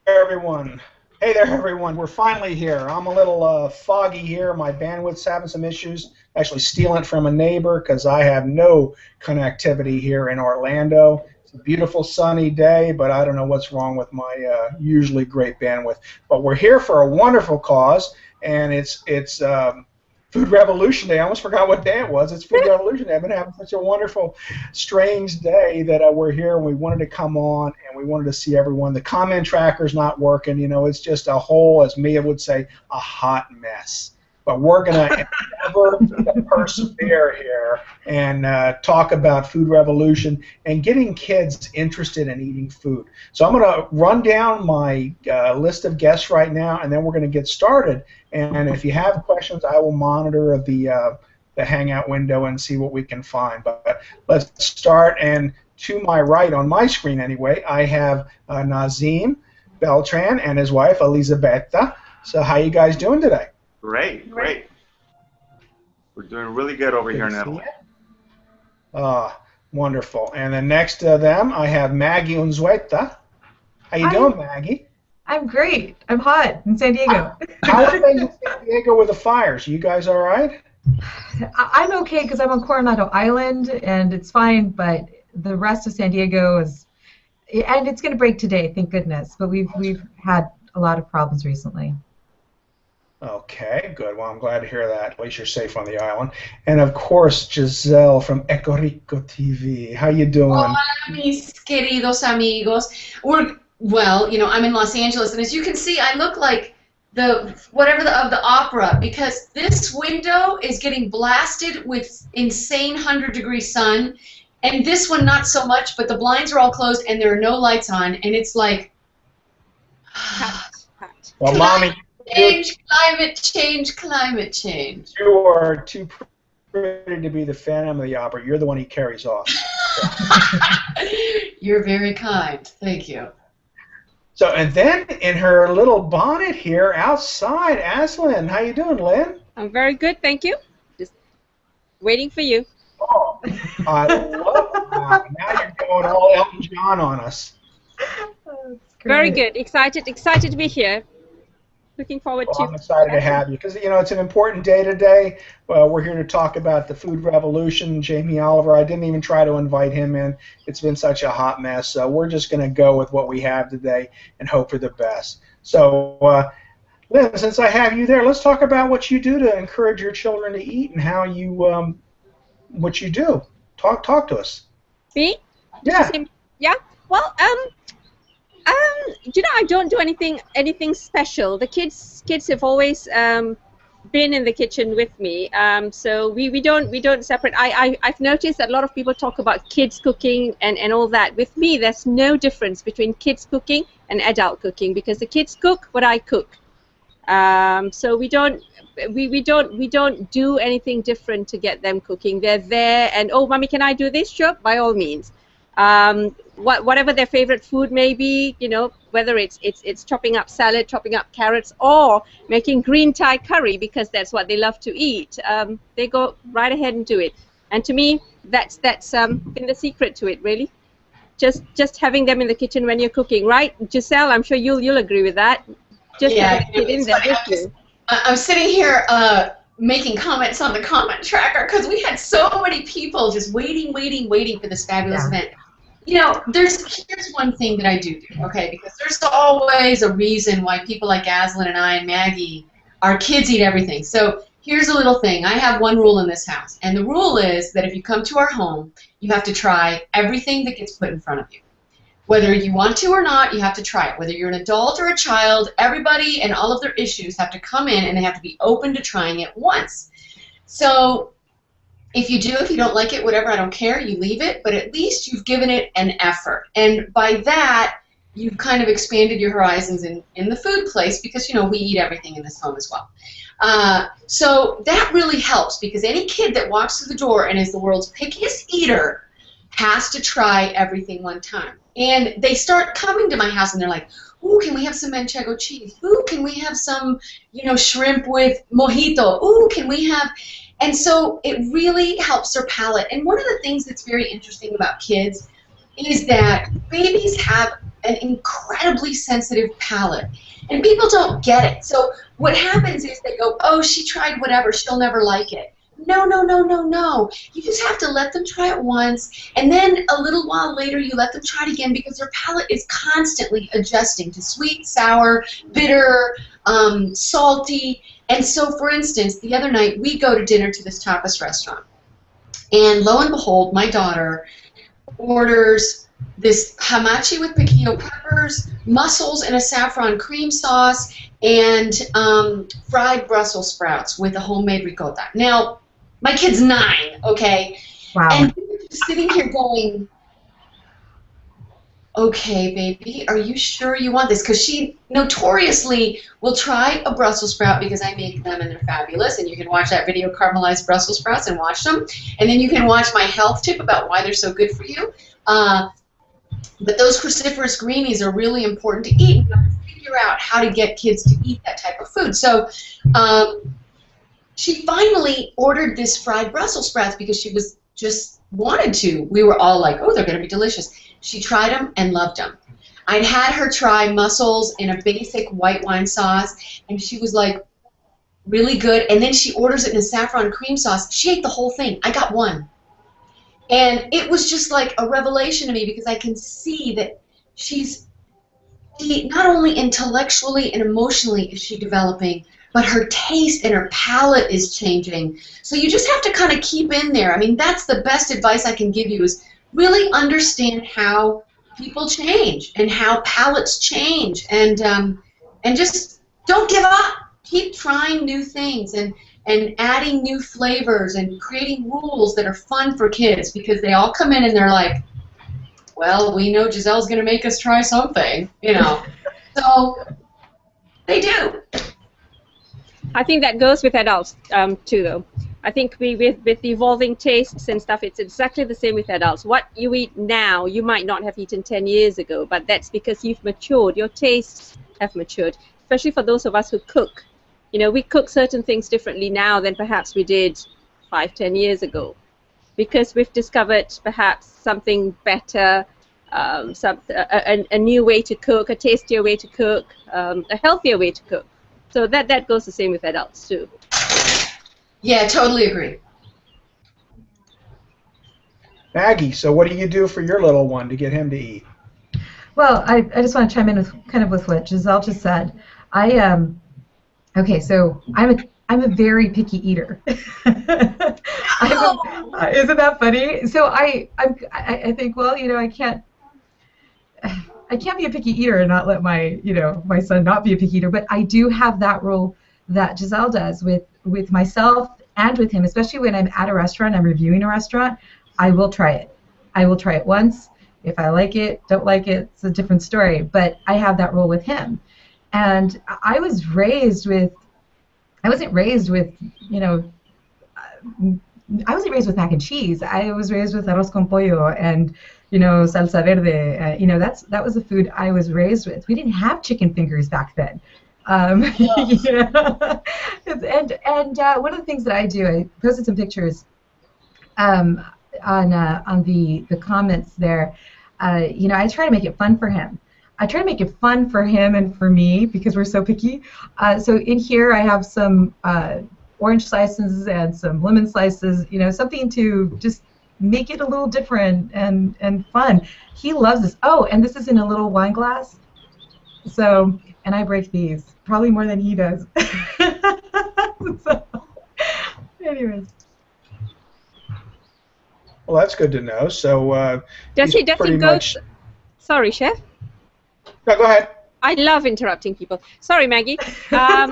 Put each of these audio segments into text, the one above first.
everyone. Hey there, everyone. We're finally here. I'm a little foggy here. My bandwidth's having some issues. Actually, stealing it from a neighbor because I have no connectivity here in Orlando. It's a beautiful sunny day, but I don't know what's wrong with my usually great bandwidth. But we're here for a wonderful cause, and it's Food Revolution Day. I almost forgot what day it was. It's Food Revolution Day. I've been having such a wonderful, strange day that we're here and we wanted to come on and we wanted to see everyone. The comment tracker's not working. You know, it's just a whole, as Mia would say, a hot mess. But we're going to endeavor to persevere here and talk about food revolution and getting kids interested in eating food. So I'm going to run down my list of guests right now, and then we're going to get started. And if you have questions, I will monitor the Hangout window and see what we can find. But let's start. And to my right, on my screen anyway, I have Nazim Beltran and his wife, Elisabetta. So how you guys doing today? Great. We're doing really good over here in Italy. Wonderful. And then next to them, I have Maggie Unzueta. How you doing, Maggie? I'm great. I'm hot in San Diego. How are they in San Diego with the fires? You guys all right? I'm okay because I'm on Coronado Island and it's fine, but the rest of San Diego is, and it's going to break today, thank goodness. But we've had a lot of problems recently. Okay, good. Well, I'm glad to hear that. At least you're safe on the island. And of course, Giselle from EcoRicoTV. How you doing? Hola, mis queridos amigos. Well, you know, I'm in Los Angeles, and as you can see, I look like the opera because this window is getting blasted with insane 100-degree sun, and this one not so much. But the blinds are all closed, and there are no lights on, and it's like. Well, Mommy. Climate change. You are too pretty to be the Phantom of the Opera. You're the one he carries off. You're very kind. Thank you. So, and then in her little bonnet here outside, Azlin. How you doing, Lynn? I'm very good, thank you. Just waiting for you. Oh, I love that. Now you're going all Elton John on us. Very good. Excited to be here. Looking forward to. I'm excited to have you because you know it's an important day today. We're here to talk about the food revolution. Jamie Oliver, I didn't even try to invite him in. It's been such a hot mess. So we're just going to go with what we have today and hope for the best. So, Lynn, since I have you there, let's talk about what you do to encourage your children to eat and how you what you do. Talk to us. Me? Yeah. Yeah. Well, you know, I don't do anything special. The kids have always been in the kitchen with me, so we don't separate. I've noticed that a lot of people talk about kids cooking and all that. With me, there's no difference between kids cooking and adult cooking because the kids cook what I cook. So we don't do anything different to get them cooking. They're there, and oh, mommy, can I do this? Sure, by all means. Whatever their favorite food may be, you know, whether it's chopping up salad, chopping up carrots, or making green Thai curry because that's what they love to eat. They go right ahead and do it. And to me, that's been the secret to it, really. Just having them in the kitchen when you're cooking, right, Giselle? I'm sure you'll agree with that. Just yeah, get in there with you. I'm sitting here making comments on the comment tracker because we had so many people just waiting for this fabulous event. You know, here's one thing that I do, okay, because there's always a reason why people like Azlin and I and Maggie, our kids eat everything. So here's a little thing. I have one rule in this house, and the rule is that if you come to our home, you have to try everything that gets put in front of you. Whether you want to or not, you have to try it. Whether you're an adult or a child, everybody and all of their issues have to come in and they have to be open to trying it once. So if you don't like it, whatever, I don't care, you leave it, but at least you've given it an effort. And by that, you've kind of expanded your horizons in the food place because, you know, we eat everything in this home as well. So that really helps because any kid that walks through the door and is the world's pickiest eater has to try everything one time. And they start coming to my house and they're like, ooh, can we have some manchego cheese? Ooh, can we have some, you know, shrimp with mojito? Ooh, can we have... And so it really helps their palate. And one of the things that's very interesting about kids is that babies have an incredibly sensitive palate. And people don't get it. So what happens is they go, oh, she tried whatever, she'll never like it. No, no, no, no, no. You just have to let them try it once, and then a little while later you let them try it again, because their palate is constantly adjusting to sweet, sour, bitter, salty. And so, for instance, the other night we go to dinner to this tapas restaurant, and lo and behold, my daughter orders this hamachi with piquillo peppers, mussels in a saffron cream sauce, and fried Brussels sprouts with a homemade ricotta. Now, my kid's 9, okay? Wow. And we were just sitting here going, okay, baby, are you sure you want this? Because she notoriously will try a Brussels sprout because I make them and they're fabulous. And you can watch that video, Caramelized Brussels Sprouts, and watch them. And then you can watch my health tip about why they're so good for you. But those cruciferous greenies are really important to eat. You have to figure out how to get kids to eat that type of food. So she finally ordered this fried Brussels sprouts because she was just wanted to. We were all like, oh, they're going to be delicious. She tried them and loved them. I'd had her try mussels in a basic white wine sauce, and she was like, really good. And then she orders it in a saffron cream sauce. She ate the whole thing. I got one. And it was just like a revelation to me, because I can see that she not only intellectually and emotionally is she developing, but her taste and her palate is changing. So you just have to kind of keep in there. I mean, that's the best advice I can give you, is really understand how people change and how palates change, and just don't give up. Keep trying new things and adding new flavors and creating rules that are fun for kids, because they all come in and they're like, well, we know Giselle's going to make us try something, you know. So they do. I think that goes with adults too, though. I think with evolving tastes and stuff, it's exactly the same with adults. What you eat now, you might not have eaten 10 years ago, but that's because you've matured. Your tastes have matured, especially for those of us who cook. You know, we cook certain things differently now than perhaps we did 5-10 years ago, because we've discovered perhaps something better, a new way to cook, a tastier way to cook, a healthier way to cook. So that goes the same with adults too. Yeah, totally agree. Maggie, so what do you do for your little one to get him to eat? Well, I just want to chime in with what Giselle just said. Okay, so I'm a very picky eater. Isn't that funny? So I think, well, you know, I can't be a picky eater and not let my son not be a picky eater, but I do have that rule that Giselle does with myself and with him, especially when I'm at a restaurant, I'm reviewing a restaurant. I will try it. I will try it once. If I like it, don't like it, it's a different story. But I have that rule with him. And I wasn't raised with, I wasn't raised with mac and cheese. I was raised with arroz con pollo and, salsa verde. That was the food I was raised with. We didn't have chicken fingers back then. And one of the things that I do, I posted some pictures on the comments there. I try to make it fun for him. I try to make it fun for him and for me because we're so picky. So in here I have some orange slices and some lemon slices, something to just make it a little different and fun. He loves this. Oh, and this is in a little wine glass. So, and I break these probably more than he does. So, anyways. Well, that's good to know. So, does he go? Sorry, Chef. No, go ahead. I love interrupting people. Sorry, Maggie. Does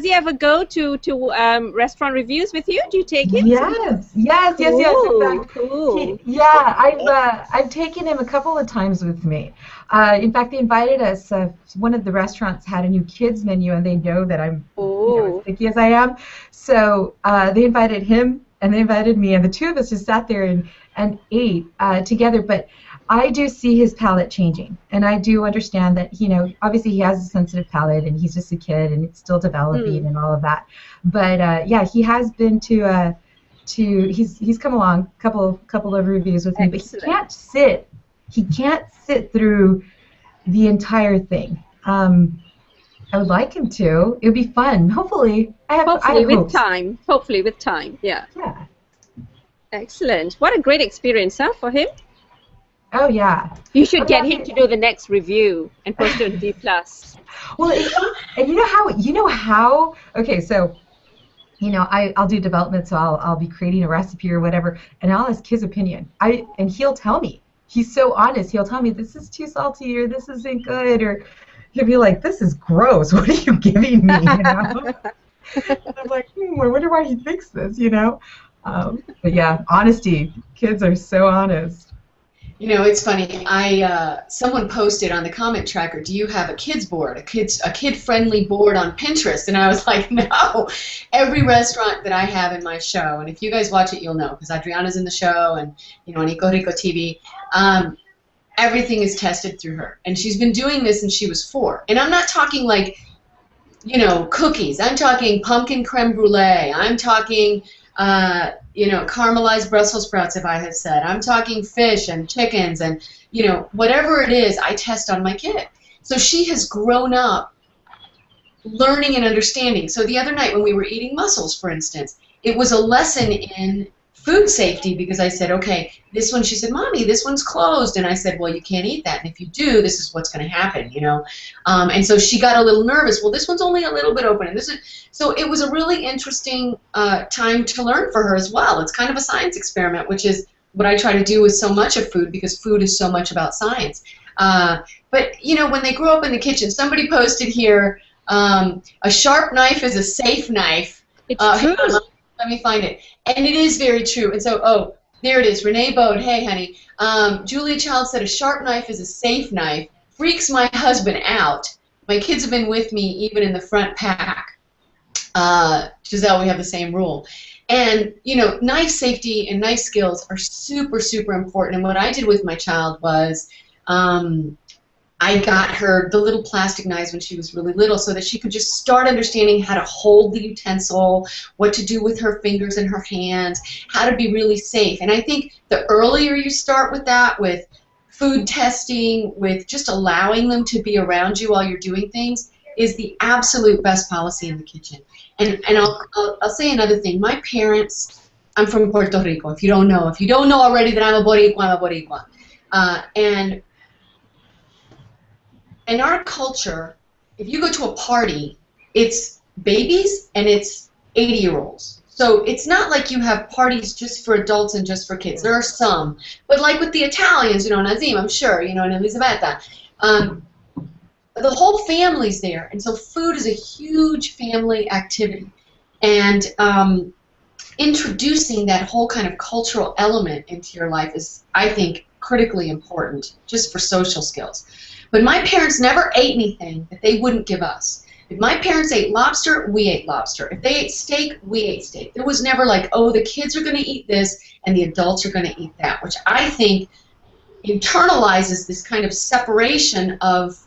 he ever go to restaurant reviews with you? Do you take him? Yes. In fact, cool. I've taken him a couple of times with me. In fact, they invited us. One of the restaurants had a new kids menu, and they know that I'm as picky as I am. So they invited him, and they invited me, and the two of us just sat there and ate together. But I do see his palate changing, and I do understand that, obviously he has a sensitive palate, and he's just a kid, and it's still developing and all of that. But he has been he's come along a couple of reviews with me, but he can't sit he can't sit through the entire thing. I would like him to. It would be fun. Hopefully, I have with hopes. time. Hopefully with time. Yeah. Yeah. Excellent. What a great experience, huh, for him? Oh yeah. You should get him to do the next review and post it on D+. Well, and you know how. Okay, so. I'll do development, so I'll be creating a recipe or whatever, and I'll ask his opinion. And he'll tell me. He's so honest. He'll tell me this is too salty or this isn't good, or he'll be like, "This is gross. What are you giving me?" And I'm like, I wonder why he thinks this. But yeah, honesty. Kids are so honest. It's funny. Someone posted on the comment tracker, "Do you have a kids board, a kid-friendly board on Pinterest?" And I was like, no. Every restaurant that I have in my show, and if you guys watch it, you'll know, because Adriana's in the show, and on EcoRicoTV, everything is tested through her, and she's been doing this since she was 4. And I'm not talking like, cookies. I'm talking pumpkin creme brulee. I'm talking caramelized Brussels sprouts, if I have said. I'm talking fish and chickens and, whatever it is, I test on my kid. So she has grown up learning and understanding. So the other night when we were eating mussels, for instance, it was a lesson in food safety because I said, okay, this one, she said, "Mommy, this one's closed." And I said, "Well, you can't eat that. And if you do, this is what's going to happen, And so she got a little nervous. Well, this one's only a little bit open. And so it was a really interesting time to learn for her as well. It's kind of a science experiment, which is what I try to do with so much of food because food is so much about science. But, when they grow up in the kitchen, somebody posted here, a sharp knife is a safe knife. It's true. Let me find it. And it is very true. And so, there it is. Renee Bode, hey, honey. Julia Child said, "A sharp knife is a safe knife. Freaks my husband out. My kids have been with me even in the front pack." Giselle, we have the same rule. And, knife safety and knife skills are super, super important. And what I did with my child was I got her the little plastic knives when she was really little so that she could just start understanding how to hold the utensil, what to do with her fingers and her hands, how to be really safe. And I think the earlier you start with that, with food testing, with just allowing them to be around you while you're doing things, is the absolute best policy in the kitchen. And I'll say another thing. My parents, I'm from Puerto Rico, if you don't know already that I'm a Boricua, and in our culture, if you go to a party, it's babies and it's 80-year-olds. So it's not like you have parties just for adults and just for kids. There are some. But like with the Italians, Nazim, I'm sure, and Elisabetta, the whole family's there. And so food is a huge family activity. And introducing that whole kind of cultural element into your life is, I think, critically important just for social skills. But my parents never ate anything that they wouldn't give us. If my parents ate lobster, we ate lobster. If they ate steak, we ate steak. There was never like, oh, the kids are going to eat this and the adults are going to eat that, which I think internalizes this kind of separation of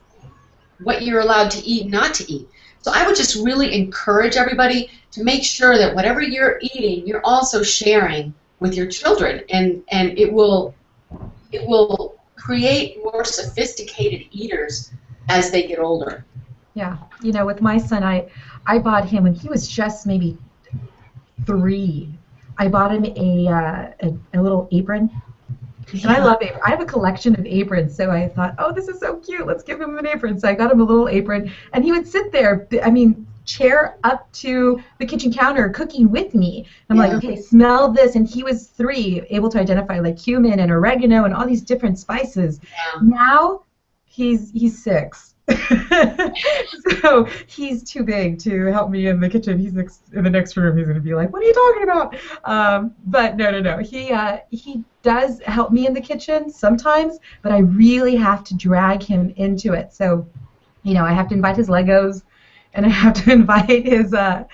what you're allowed to eat and not to eat. So I would just really encourage everybody to make sure that whatever you're eating, you're also sharing with your children, and it will create more sophisticated eaters as they get older. Yeah, with my son, I bought him when he was just maybe 3. I bought him a little apron, and I love aprons. I have a collection of aprons, so I thought, oh, this is so cute. Let's give him an apron. So I got him a little apron, and he would sit there. Chair up to the kitchen counter cooking with me. I'm like, okay, smell this, and he was 3, able to identify like cumin and oregano and all these different spices. Yeah. Now he's 6. So he's too big to help me in the kitchen. He's in the next room. He's going to be like, what are you talking about? But no. He does help me in the kitchen sometimes, but I really have to drag him into it. So, I have to invite his Legos, and I have to invite his all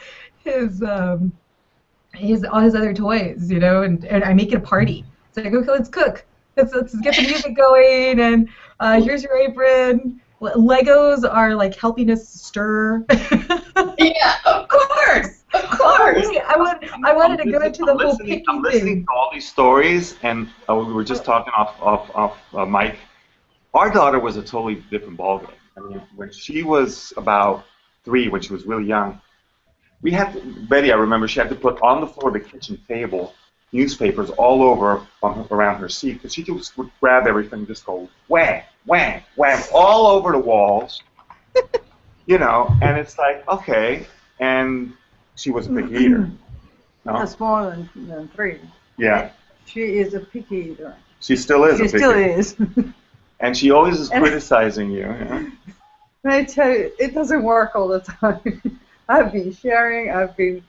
his other toys, and I make it a party. It's like, okay, let's cook. Let's get the music going, and here's your apron. Legos are like helping us stir. Yeah, of course. Of course. I wanted to go into the whole picky I'm listening thing. to all these stories, and we were just talking off mic. Our daughter was a totally different ballgame. I mean, when she was about 3, when she was really young, we had to, Betty, I remember, she had to put on the floor of the kitchen table newspapers all over around her seat, because she just would grab everything and just go wham, wham, wham, all over the walls, you know, and it's like, okay, and she was a picky eater. No? That's more than 3. Yeah. She is a picky eater. She still is She a picky still eater. is. And she always is criticizing you, you know? And I tell you, it doesn't work all the time. I've been sharing, I've been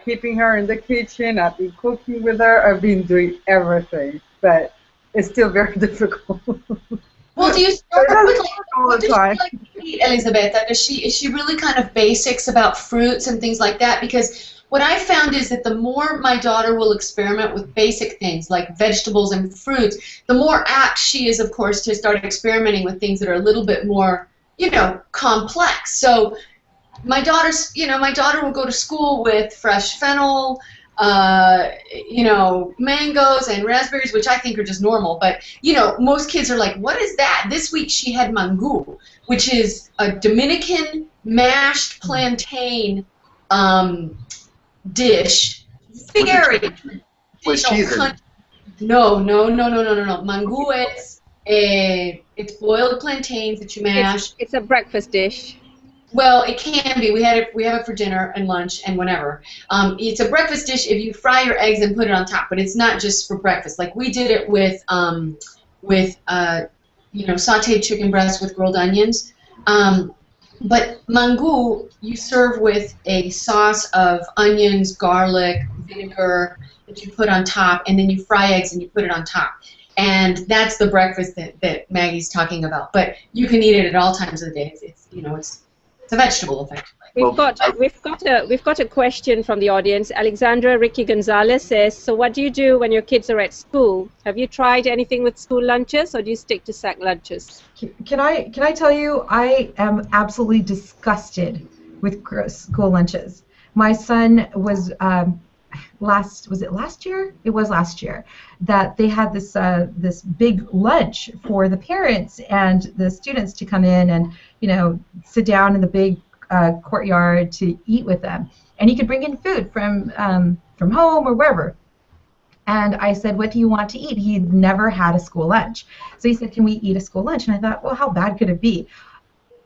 keeping her in the kitchen, I've been cooking with her, I've been doing everything, but it's still very difficult. Well, do you start It with doesn't like, work all what the does time. she like to eat, Elisabetta? Is she really kind of basics about fruits and things like that? Because what I found is that the more my daughter will experiment with basic things like vegetables and fruits, the more apt she is, of course, to start experimenting with things that are a little bit more, you know, complex. So my daughter will go to school with fresh fennel, you know, mangoes and raspberries, which I think are just normal. But, you know, most kids are like, what is that? This week she had mango, which is a Dominican mashed plantain dish. Very With cheese in it. No. Mango is it's boiled plantains that you mash. It's a breakfast dish. Well, it can be. We have it for dinner and lunch and whenever. It's a breakfast dish if you fry your eggs and put it on top, but it's not just for breakfast. Like we did it with you know, sautéed chicken breast with grilled onions. But mango you serve with a sauce of onions, garlic, vinegar that you put on top, and then you fry eggs and you put it on top. And that's the breakfast that Maggie's talking about. But you can eat it at all times of the day. It's you know, it's a vegetable, effectively. We've got a question from the audience. Alexandra Ricky Gonzalez says, so what do you do when your kids are at school? Have you tried anything with school lunches, or do you stick to sack lunches? Can I tell you, I am absolutely disgusted with school lunches. My son was was it last year? It was last year that they had this this big lunch for the parents and the students to come in and, you know, sit down in the big courtyard to eat with them, and he could bring in food from home or wherever. And I said, what do you want to eat? He'd never had a school lunch. So he said, can we eat a school lunch? And I thought, well, how bad could it be?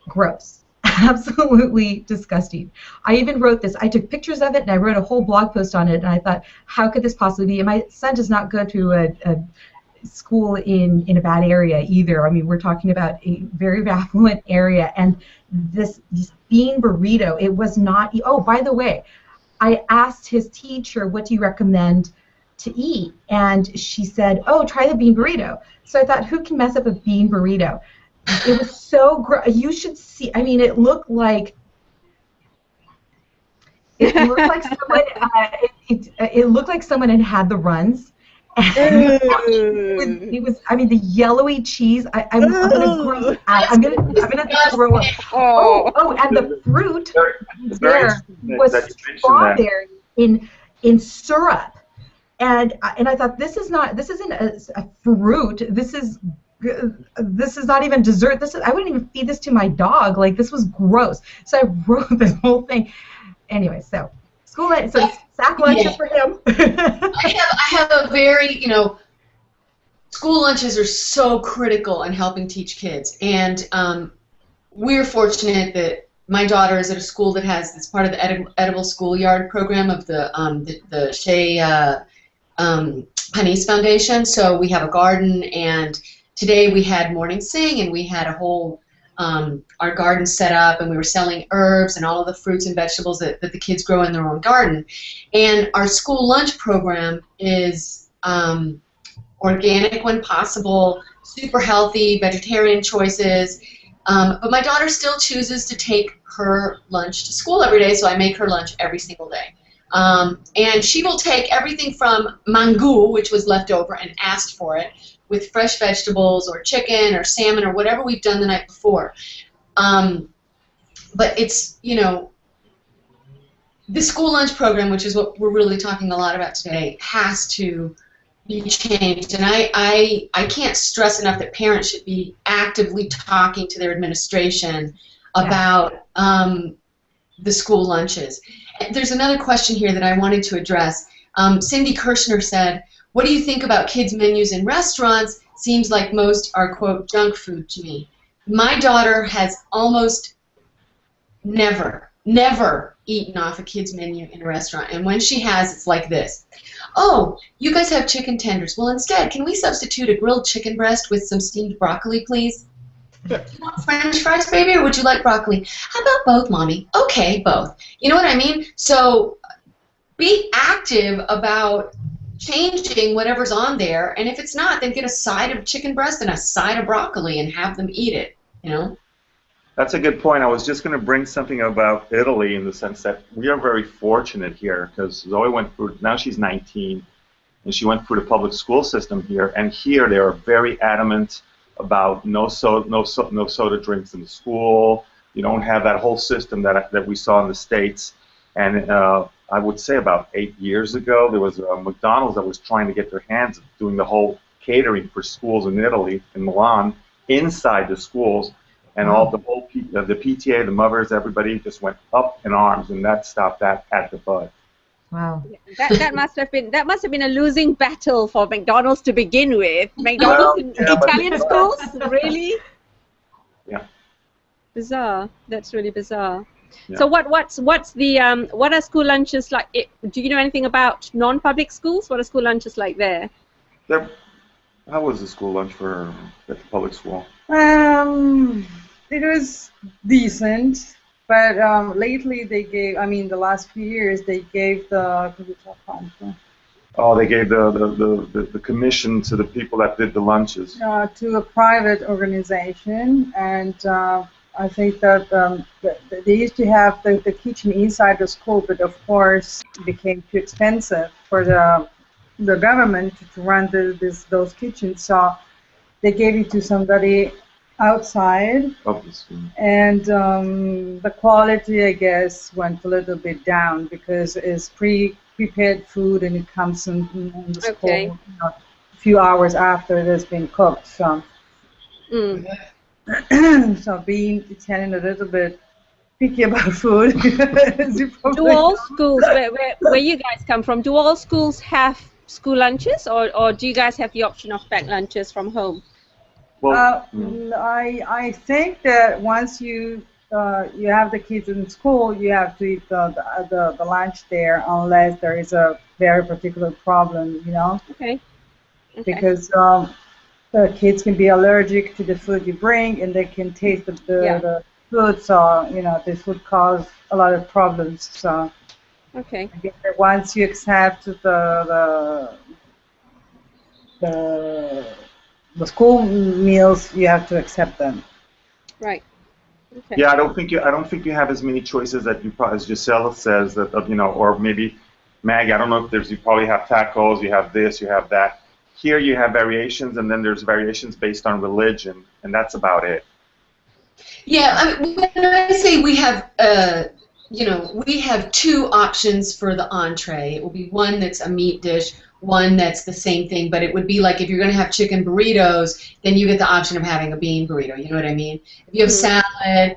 Gross. Absolutely disgusting. I even wrote this. I took pictures of it, and I wrote a whole blog post on it, and I thought, how could this possibly be? And my son does not go to a school in a bad area either. I mean, we're talking about a very affluent area, and this bean burrito, it was not, oh, by the way, I asked his teacher, what do you recommend to eat? And she said, oh, try the bean burrito. So I thought, who can mess up a bean burrito? It was so gross. You should see, I mean, it looked like someone, it looked like someone had the runs. It was, I mean, the yellowy cheese. I'm gonna gross out. I'm gonna throw up. Oh, and the fruit there was strawberry in syrup, and I thought, this isn't a fruit. This is not even dessert. I wouldn't even feed this to my dog. Like, this was gross. So I wrote this whole thing. Anyway, so school lunch, so sack lunches for him. I have a very, you know, school lunches are so critical in helping teach kids, and we're fortunate that my daughter is at a school that has this part of the edible schoolyard program of the Chez Panisse Foundation. So we have a garden, and today we had morning sing, and we had a whole our garden set up, and we were selling herbs and all of the fruits and vegetables that the kids grow in their own garden. And our school lunch program is organic when possible, super healthy, vegetarian choices. But my daughter still chooses to take her lunch to school every day, so I make her lunch every single day. And she will take everything from mango, which was left over and asked for it, with fresh vegetables or chicken or salmon or whatever we've done the night before. But it's, you know, the school lunch program, which is what we're really talking a lot about today, has to be changed. And I can't stress enough that parents should be actively talking to their administration about the school lunches. There's another question here that I wanted to address. Cindy Kirshner said, what do you think about kids' menus in restaurants? Seems like most are, quote, junk food to me. My daughter has almost never eaten off a kid's menu in a restaurant. And when she has, it's like this. Oh, you guys have chicken tenders. Well, instead, can we substitute a grilled chicken breast with some steamed broccoli, please? Do you want French fries, baby, or would you like broccoli? How about both, Mommy? Okay, both. You know what I mean? So be active about changing whatever's on there, and if it's not, then get a side of chicken breast and a side of broccoli and have them eat it, you know? That's a good point. I was just going to bring something about Italy in the sense that we are very fortunate here because Zoe went through, now she's 19, and she went through the public school system here, and here they are very adamant about no soda drinks in the school. You don't have that whole system that we saw in the States. And I would say about 8 years ago, there was a McDonald's that was trying to get their hands doing the whole catering for schools in Italy, in Milan, inside the schools. And all the whole the PTA, the mothers, everybody just went up in arms, and that stopped that at the bud. Wow. That must have been a losing battle for McDonald's to begin with. McDonald's in Italian schools, really? Yeah. Bizarre. That's really bizarre. Yeah. So what are school lunches like? Do you know anything about non-public schools? What are school lunches like there? How was the school lunch for at the public school? It was decent, but lately they gave, I mean, the last few years they gave the. Oh, they gave the commission to the people that did the lunches. To a private organization, and I think that they used to have the kitchen inside the school, but of course it became too expensive for the government to run those kitchens, so they gave it to somebody outside, and the quality, I guess, went a little bit down because it's prepared food and it comes in the school a few hours after it has been cooked. So, so being Italian, a little bit picky about food. Do all schools, where you guys come from, do all schools have school lunches, or do you guys have the option of packed lunches from home? Well, I think that once you have the kids in school, you have to eat the lunch there unless there is a very particular problem, you know. Okay. Because the kids can be allergic to the food you bring, and they can taste the food, so you know this would cause a lot of problems. So. Okay. I guess that once you accept the school meals, you have to accept them. Right. Okay. Yeah, I don't think you have as many choices that as Giselle says that or maybe Maggie. I don't know if you probably have tacos, you have this, you have that. Here you have variations, and then there's variations based on religion, and that's about it. Yeah, I mean, when I say we have. We have two options for the entree. It will be one that's a meat dish, one that's the same thing, but it would be like if you're going to have chicken burritos, then you get the option of having a bean burrito, you know what I mean? If you have salad,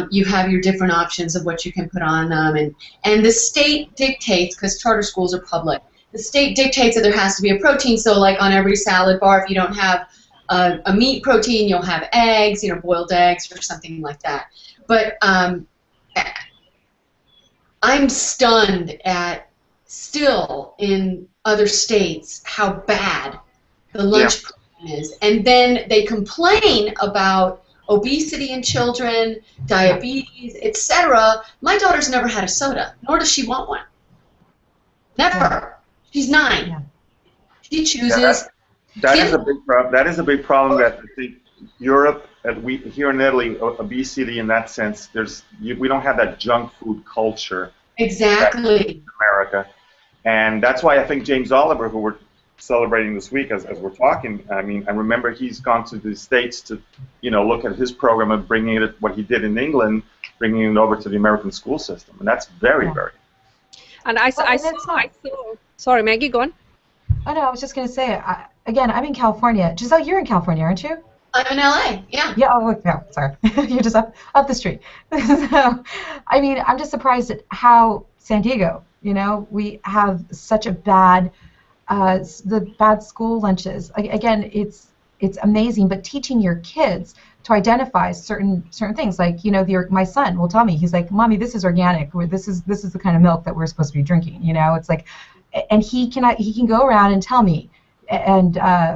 you have your different options of what you can put on them, and the state dictates, because charter schools are public, the state dictates that there has to be a protein, so like on every salad bar, if you don't have a meat protein, you'll have eggs, boiled eggs or something like that. But I'm stunned at still in other states how bad the lunch program is. And then they complain about obesity in children, diabetes, etc. My daughter's never had a soda, nor does she want one. Never. She's 9. Yeah. She chooses. That is a big problem. That is a big problem that I think Europe, here in Italy, obesity in that sense, we don't have that junk food culture. Exactly. In America, and that's why I think James Oliver, who we're celebrating this week as we're talking, I mean, I remember he's gone to the States to, look at his program of bringing it, what he did in England, bringing it over to the American school system, and that's very, very. And I Well, and saw, it's not. sorry, Maggie, go on. Oh no, I was just going to say, again, I'm in California. Giselle, you're in California, aren't you? I'm in LA. Yeah. Yeah. Oh, yeah. Sorry, you're just up the street. So, I mean, I'm just surprised at how San Diego. You know, we have such a bad, the bad school lunches. Again, it's amazing, but teaching your kids to identify certain things, like, you know, my son will tell me, he's like, Mommy, this is organic, or this is the kind of milk that we're supposed to be drinking. You know, it's like, and he can go around and tell me, and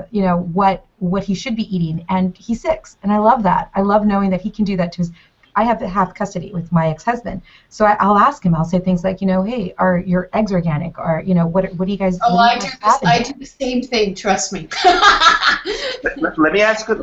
you know, what he should be eating, and he's 6, and I love that. I love knowing that he can do that to his. I have half custody with my ex-husband, so I'll ask him. I'll say things like, you know, hey, are your eggs organic? Or, you know, what do you guys? Oh, what do you guys I do the same thing. Trust me. Let me ask a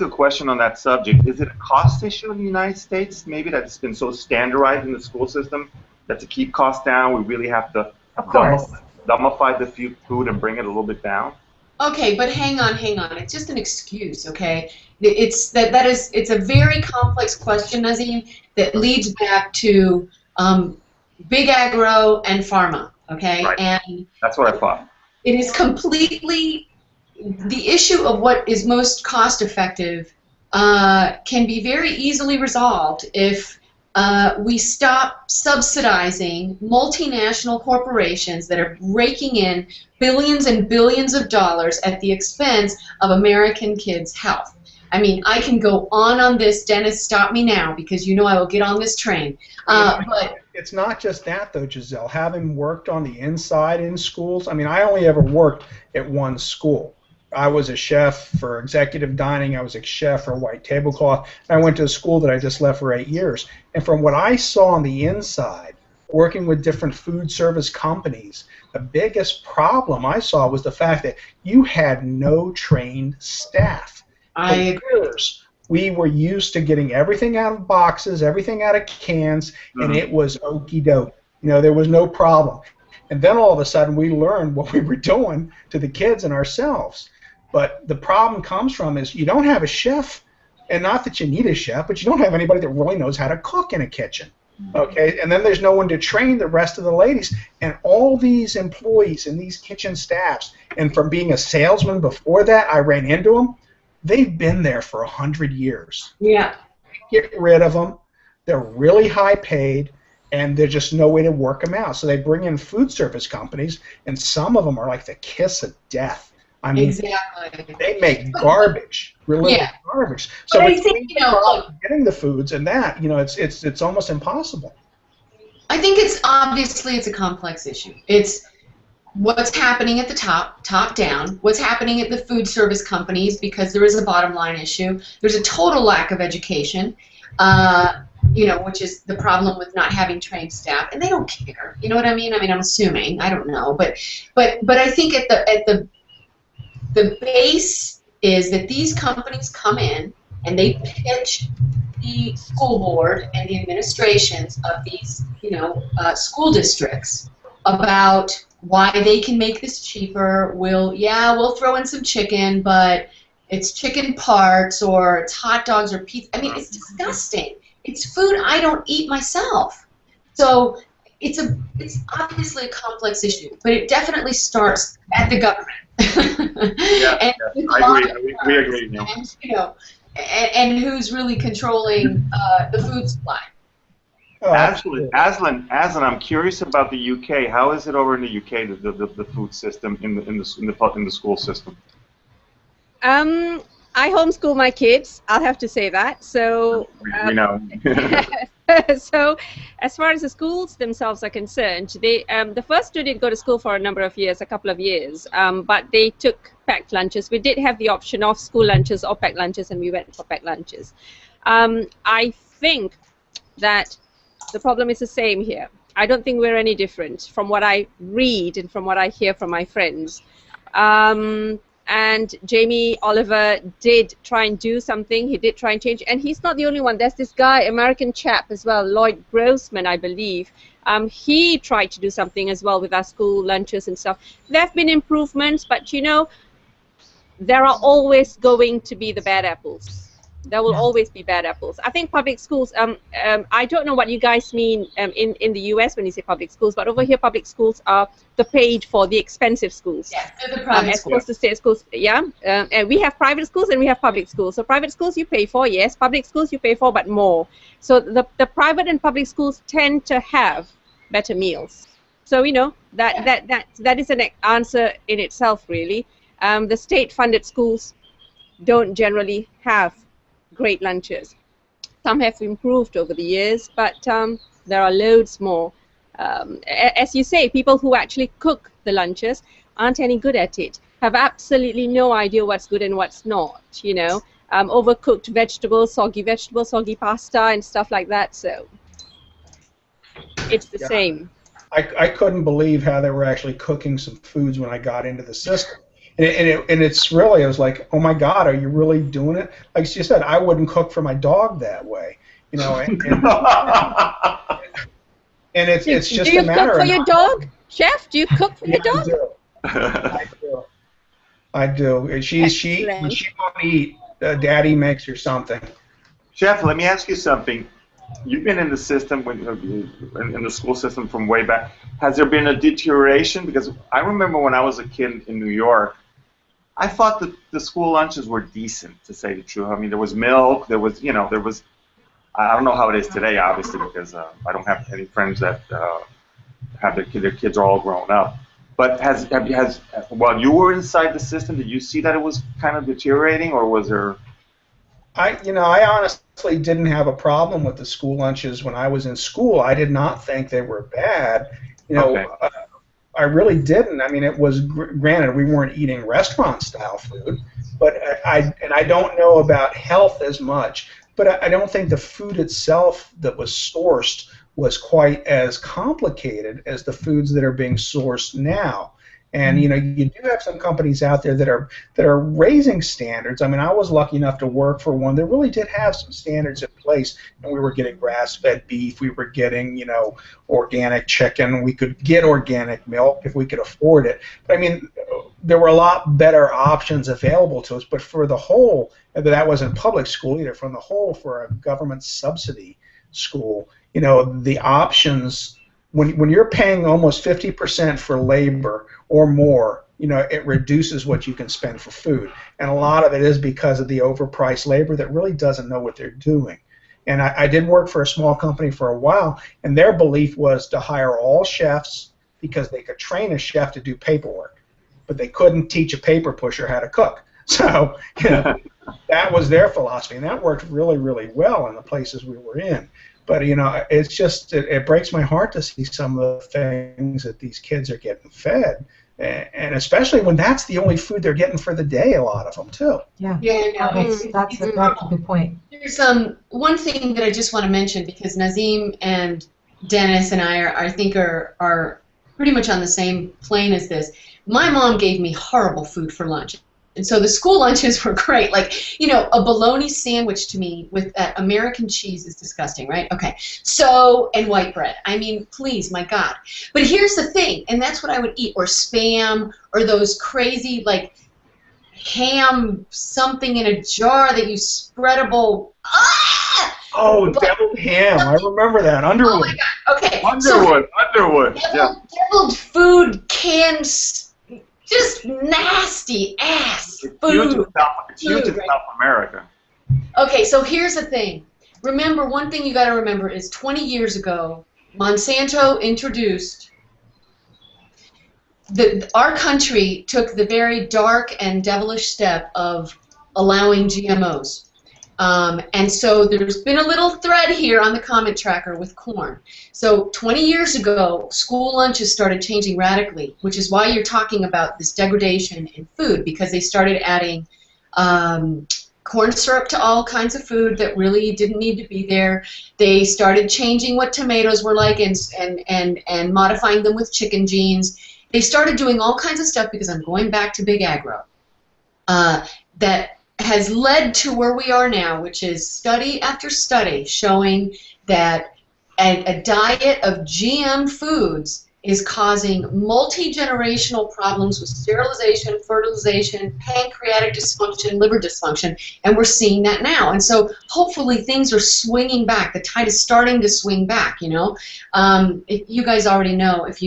question on that subject. Is it a cost issue in the United States? Maybe that's been so standardized in the school system that to keep costs down, we really have to dumbify the food and bring it a little bit down. Okay, but hang on. It's just an excuse, okay? It's a very complex question, Nazim, that leads back to big agro and pharma, okay? Right. And that's what I thought. It is completely the issue of what is most cost effective can be very easily resolved if we stop subsidizing multinational corporations that are raking in billions and billions of dollars at the expense of American kids' health. I mean, I can go on this. Dennis, stop me now, because you know I will get on this train. But it's not just that, though, Giselle. Having worked on the inside in schools, I mean, I only ever worked at one school. I was a chef for executive dining. I was a chef for white tablecloth. I went to a school that I just left for 8 years. And from what I saw on the inside, working with different food service companies, the biggest problem I saw was the fact that you had no trained staff. I agree. We were used to getting everything out of boxes, everything out of cans, and it was okie doke. You know, there was no problem. And then all of a sudden we learned what we were doing to the kids and ourselves. But the problem comes from is you don't have a chef, and not that you need a chef, but you don't have anybody that really knows how to cook in a kitchen. Okay, and then there's no one to train the rest of the ladies. And all these employees and these kitchen staffs, and from being a salesman before that, I ran into them. They've been there for 100 years. Yeah. Get rid of them. They're really high paid, and there's just no way to work them out. So they bring in food service companies, and some of them are like the kiss of death. I mean, exactly. They make garbage, really garbage. So I think, you know, getting the foods and that, you know, it's almost impossible. I think it's a complex issue. It's what's happening at the top down, what's happening at the food service companies, because there is a bottom line issue. There's a total lack of education, you know, which is the problem with not having trained staff, and they don't care. You know what I mean? I mean, I'm assuming, I don't know, but I think at the base is that these companies come in and they pitch the school board and the administrations of these, you know, school districts about why they can make this cheaper. We'll throw in some chicken, but it's chicken parts, or it's hot dogs or pizza. I mean, it's disgusting. It's food I don't eat myself. So it's obviously a complex issue, but it definitely starts at the government. I agree. We agree. And, you know, and who's really controlling the food supply? Oh, absolutely. Azlin, I'm curious about the UK. How is it over in the UK, the food system in the school system? I homeschool my kids. I'll have to say that. So we know. So, as far as the schools themselves are concerned, they the first two did go to school for a couple of years, but they took packed lunches. We did have the option of school lunches or packed lunches, and we went for packed lunches. I think that the problem is the same here. I don't think we're any different from what I read and from what I hear from my friends. And Jamie Oliver did try and do something. He did try and change, and he's not the only one. There's this guy, American chap as well, Lloyd Grossman, I believe. He tried to do something as well with our school lunches and stuff. There have been improvements, but you know, there are always going to be the bad apples. There will always be bad apples. I think public schools, I don't know what you guys mean in the US when you say public schools, but over here public schools are the paid for, the expensive schools. Yeah, they're the private As opposed to state schools, yeah. And we have private schools and we have public schools. So private schools you pay for, yes. Public schools you pay for, but more. So the private and public schools tend to have better meals. So, you know, that is an answer in itself, really. The state-funded schools don't generally have great lunches. Some have improved over the years, but there are loads more. As you say, people who actually cook the lunches aren't any good at it, have absolutely no idea what's good and what's not, you know. Overcooked vegetables, soggy pasta and stuff like that, so it's the same. I couldn't believe how they were actually cooking some foods when I got into the system. And it's really, I was like, oh my God, are you really doing it? Like she said, I wouldn't cook for my dog that way, you know. And it's just a matter of. Do you cook for your dog, Chef? Do you cook for your dog? I do. She won't eat. Daddy makes her something. Chef, let me ask you something. You've been in the system, in the school system from way back. Has there been a deterioration? Because I remember when I was a kid in New York, I thought that the school lunches were decent, to say the truth. I mean, there was milk, there was, you know, there was, I don't know how it is today, obviously, because I don't have any friends that have their kids are all grown up. But while you were inside the system, did you see that it was kind of deteriorating, or was there? I honestly didn't have a problem with the school lunches when I was in school. I did not think they were bad. You know, okay. I really didn't. I mean, it was granted we weren't eating restaurant-style food, but I don't know about health as much. But I don't think the food itself that was sourced was quite as complicated as the foods that are being sourced now. And you know, you do have some companies out there that are raising standards. I mean, I was lucky enough to work for one that really did have some standards in place, and we were getting grass-fed beef, we were getting, you know, organic chicken, we could get organic milk if we could afford it. But I mean, there were a lot better options available to us. But for the whole, that wasn't public school either. From the whole, for a government subsidy school, you know, the options. When you're paying almost 50% for labor or more, you know, it reduces what you can spend for food. And a lot of it is because of the overpriced labor that really doesn't know what they're doing. And I did work for a small company for a while, and their belief was to hire all chefs because they could train a chef to do paperwork, but they couldn't teach a paper pusher how to cook. So, you know, that was their philosophy, and that worked really, really well in the places we were in. But, you know, it's just, it breaks my heart to see some of the things that these kids are getting fed, and especially when that's the only food they're getting for the day, a lot of them, too. Yeah, that's a good point. There's one thing that I just want to mention, because Nazim and Dennis and I think are pretty much on the same plane as this. My mom gave me horrible food for lunch. And so the school lunches were great. Like, you know, a bologna sandwich to me with American cheese is disgusting, right? Okay. So, and white bread. I mean, please, my God. But here's the thing, and that's what I would eat, or Spam, or those crazy, like, ham something in a jar that you spreadable. Ah! Oh, deviled ham. I remember that. Underwood. Oh, my God. Okay. Underwood. Deviled food cans. Just nasty ass food. It's huge in South America. Okay, so here's the thing. Remember, one thing you got to remember is 20 years ago, Monsanto introduced, our country took the very dark and devilish step of allowing GMOs. And so there's been a little thread here on the comment tracker with corn. So 20 years ago, school lunches started changing radically, which is why you're talking about this degradation in food, because they started adding corn syrup to all kinds of food that really didn't need to be there. They started changing what tomatoes were like and modifying them with chicken genes. They started doing all kinds of stuff, because I'm going back to Big Agro, that has led to where we are now, which is study after study showing that a diet of GM foods is causing multi-generational problems with sterilization, fertilization, pancreatic dysfunction, liver dysfunction, and we're seeing that now. And so hopefully things are swinging back. The tide is starting to swing back, you know. If you guys already know, if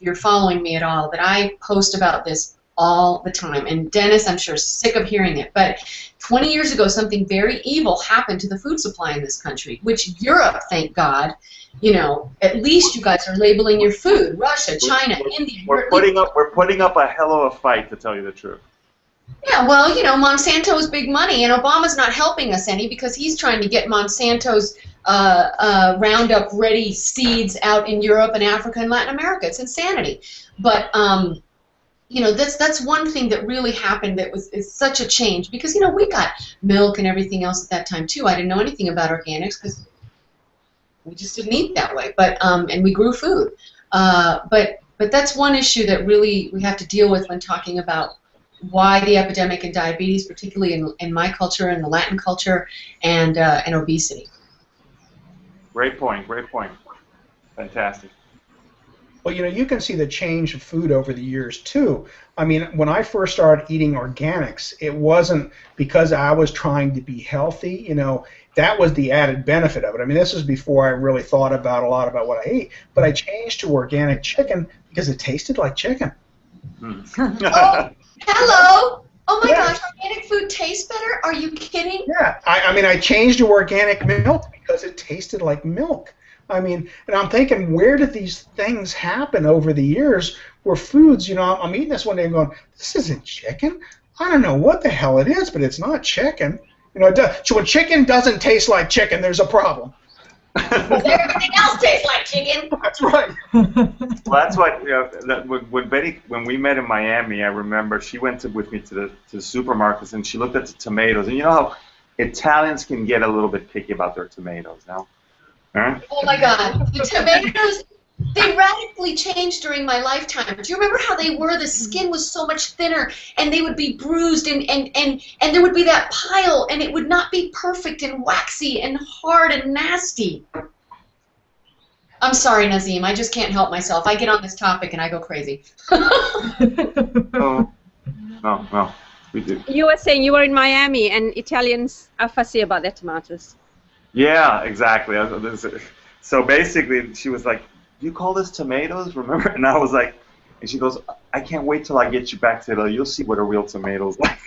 you're following me at all, that I post about this all the time. And Dennis, I'm sure, is sick of hearing it. But 20 years ago, something very evil happened to the food supply in this country, which Europe, thank God, you know, at least you guys are labeling your food. Russia, China, India. We're putting up a hell of a fight, to tell you the truth. Yeah, well, you know, Monsanto's big money, and Obama's not helping us any because he's trying to get Monsanto's Roundup Ready seeds out in Europe and Africa and Latin America. It's insanity. But you know, that's one thing that really happened that is such a change because, you know, we got milk and everything else at that time too. I didn't know anything about organics because we just didn't eat that way. But and we grew food. But that's one issue that really we have to deal with when talking about why the epidemic in diabetes, particularly in my culture and the Latin culture, and obesity. Great point. Great point. Fantastic. Well, you know, you can see the change of food over the years, too. I mean, when I first started eating organics, it wasn't because I was trying to be healthy. You know, that was the added benefit of it. I mean, this is before I really thought about a lot about what I ate. But I changed to organic chicken because it tasted like chicken. Oh, hello! Oh my gosh, organic food tastes better? Are you kidding? Yeah, I mean, I changed to organic milk because it tasted like milk. I mean, and I'm thinking, where did these things happen over the years where foods, you know, I'm eating this one day and going, this isn't chicken? I don't know what the hell it is, but it's not chicken. You know, so when chicken doesn't taste like chicken, there's a problem. Everything else tastes like chicken. That's right. Well, that's what, you know, when we met in Miami, I remember she went with me to the supermarkets and she looked at the tomatoes, and you know how Italians can get a little bit picky about their tomatoes now. Huh? Oh my God, the tomatoes, they radically changed during my lifetime. Do you remember how they were? The skin was so much thinner, and they would be bruised, and there would be that pile, and it would not be perfect and waxy and hard and nasty. I'm sorry, Nazim, I just can't help myself. I get on this topic and I go crazy. No, we do. You were saying you were in Miami, and Italians are fussy about their tomatoes. Yeah, exactly. So basically, she was like, "You call this tomatoes, remember?" And I was like, and she goes, "I can't wait till I get you back to Italy. You'll see what a real tomato's like."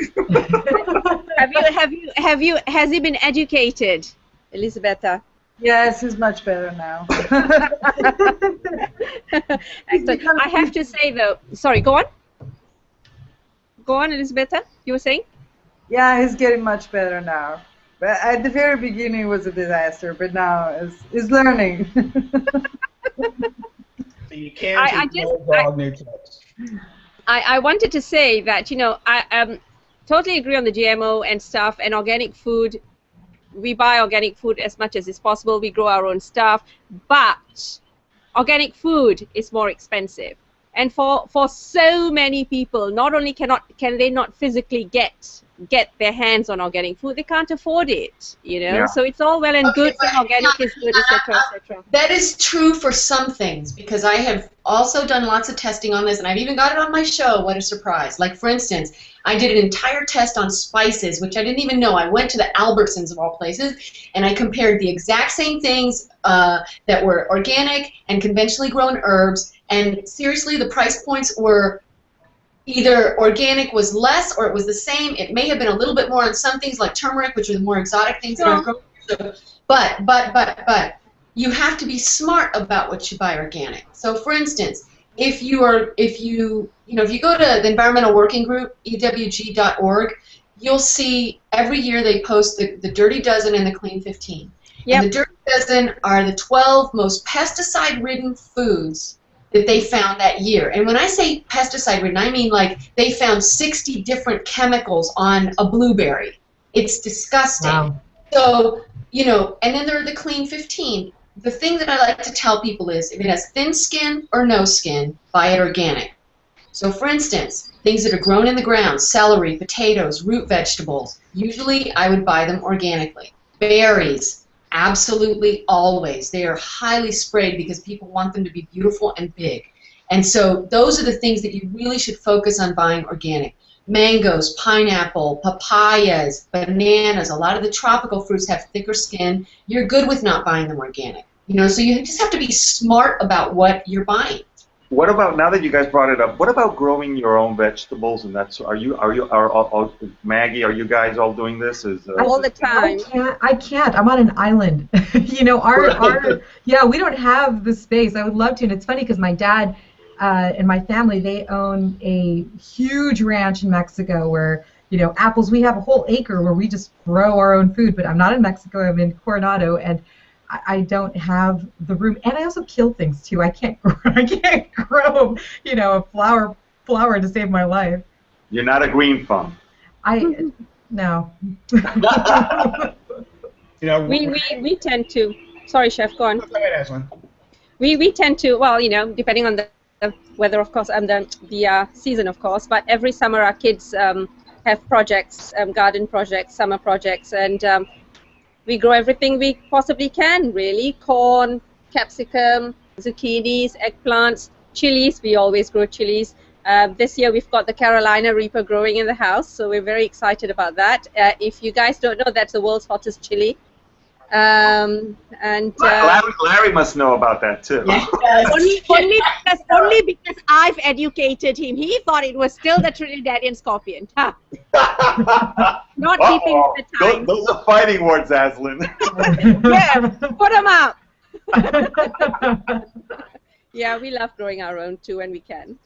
Has he been educated, Elisabetta? Yes, he's much better now. Excellent. I have to say though, sorry, go on. Go on, Elisabetta. You were saying? Yeah, he's getting much better now. But at the very beginning, it was a disaster, but now he's learning. So you can't teach old dog new tricks. I wanted to say that, you know, I totally agree on the GMO and stuff and organic food. We buy organic food as much as is possible. We grow our own stuff. But organic food is more expensive. And for so many people, not only can they not physically get their hands on organic food, they can't afford it, you know. Yeah. So it's all well and good saying organic is good, etc., etc. That is true for some things, because I have also done lots of testing on this, and I've even got it on my show. What a surprise! Like, for instance, I did an entire test on spices, which I didn't even know. I went to the Albertsons of all places, and I compared the exact same things that were organic and conventionally grown herbs, and seriously, the price points were either organic was less or it was the same. It may have been a little bit more on some things like turmeric, which are the more exotic things that are grown. But you have to be smart about what you buy organic. So, for instance, if you go to the Environmental Working Group, EWG.org, you'll see every year they post the Dirty Dozen and the Clean 15. Yep. And the Dirty Dozen are the 12 most pesticide-ridden foods that they found that year. And when I say pesticide-ridden, I mean like they found 60 different chemicals on a blueberry. It's disgusting. Wow. So, you know, and then there are the Clean 15. The thing that I like to tell people is if it has thin skin or no skin, buy it organic. So, for instance, things that are grown in the ground, celery, potatoes, root vegetables, usually I would buy them organically. Berries, Absolutely always. They are highly sprayed because people want them to be beautiful and big. And so those are the things that you really should focus on buying organic. Mangoes, pineapple, papayas, bananas, a lot of the tropical fruits have thicker skin. You're good with not buying them organic. You know, so you just have to be smart about what you're buying. What about, now that you guys brought it up, what about growing your own vegetables? And that's, are Maggie, are you guys all doing this? All the time. I can't. I'm on an island. You know, yeah, we don't have the space. I would love to, and it's funny because my dad and my family, they own a huge ranch in Mexico where, you know, apples. We have a whole acre where we just grow our own food. But I'm not in Mexico. I'm in Coronado, and I don't have the room, and I also kill things too. I can't grow, you know, a flower to save my life. You're not a green thumb. No. You know, We tend to. Sorry, Chef, go on. Go ahead, Azlin. We tend to, well, you know, depending on the weather, of course, and the season, of course. But every summer, our kids have projects, garden projects, summer projects, and we grow everything we possibly can, really. Corn, capsicum, zucchinis, eggplants, chilies. We always grow chilies. This year we've got the Carolina Reaper growing in the house, so we're very excited about that. If you guys don't know, that's the world's hottest chili. Larry must know about that too. only because I've educated him. He thought it was still the Trinidadian scorpion. Huh. Not keeping with the time. Those are fighting words, Azlin. Yeah, put them up. Yeah, we love growing our own too when we can.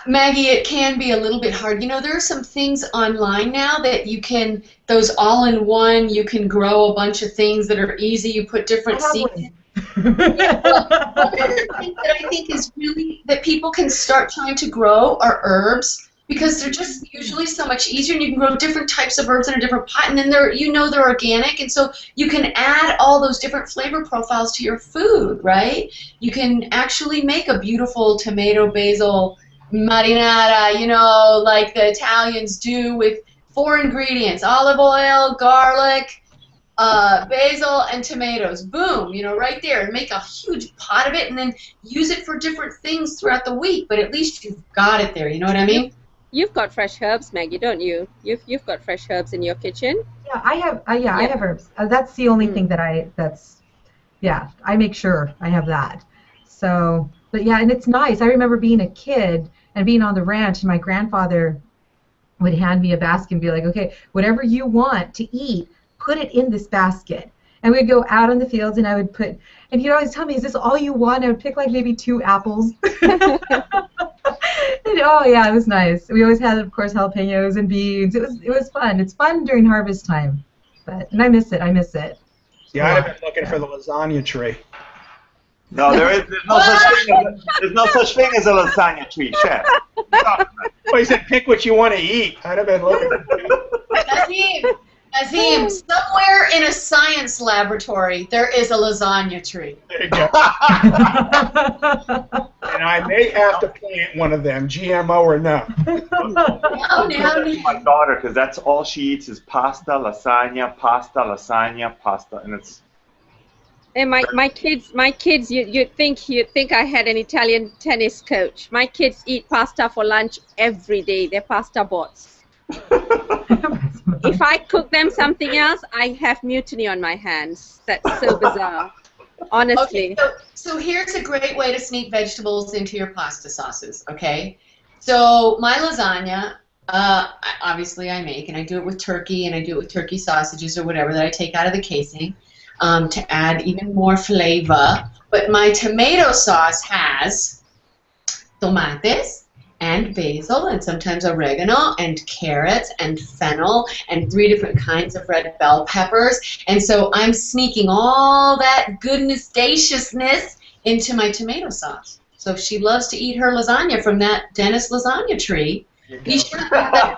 Maggie, it can be a little bit hard. You know, there are some things online now that you can, those all-in-one, you can grow a bunch of things that are easy. You put different seeds in. Yeah, well, one of the things that I think is really, that people can start trying to grow are herbs, because they're just usually so much easier, and you can grow different types of herbs in a different pot, and then they're organic, and so you can add all those different flavor profiles to your food, right? You can actually make a beautiful tomato basil marinara, you know, like the Italians do, with 4 ingredients: olive oil, garlic, basil, and tomatoes. Boom, you know, right there. And make a huge pot of it, and then use it for different things throughout the week. But at least you've got it there. You know what I mean? You've got fresh herbs, Maggie, don't you? You've got fresh herbs in your kitchen. Yeah, I have. I have herbs. That's the only thing that I make sure I have that. So, but yeah, and it's nice. I remember being a kid and being on the ranch, and my grandfather would hand me a basket and be like, okay, whatever you want to eat, put it in this basket. And we'd go out on the fields, and I would put, and he'd always tell me, is this all you want? I would pick like maybe 2 apples. And, oh yeah, it was nice. We always had, of course, jalapenos and beans. It was fun. It's fun during harvest time, and I miss it. Yeah, I've been looking for the lasagna tree. No, there's no such thing as a lasagna tree, Chef. Well, he said pick what you want to eat. I'd have been looking. Azim, somewhere in a science laboratory, there is a lasagna tree. There you go. And I may have to plant one of them, GMO or no. My daughter, because that's all she eats is pasta, lasagna, and it's. And my kids, you'd think I had an Italian tennis coach. My kids eat pasta for lunch every day. They're pasta bots. If I cook them something else, I have mutiny on my hands. That's so bizarre. Honestly. Okay, so here's a great way to sneak vegetables into your pasta sauces, okay? So my lasagna, obviously I make, and I do it with turkey, and I do it with turkey sausages or whatever that I take out of the casing to add even more flavor. But my tomato sauce has tomates and basil, and sometimes oregano, and carrots, and fennel, and 3 different kinds of red bell peppers. And so I'm sneaking all that goodness, graciousness into my tomato sauce. So if she loves to eat her lasagna from that Dennis lasagna tree, be sure that,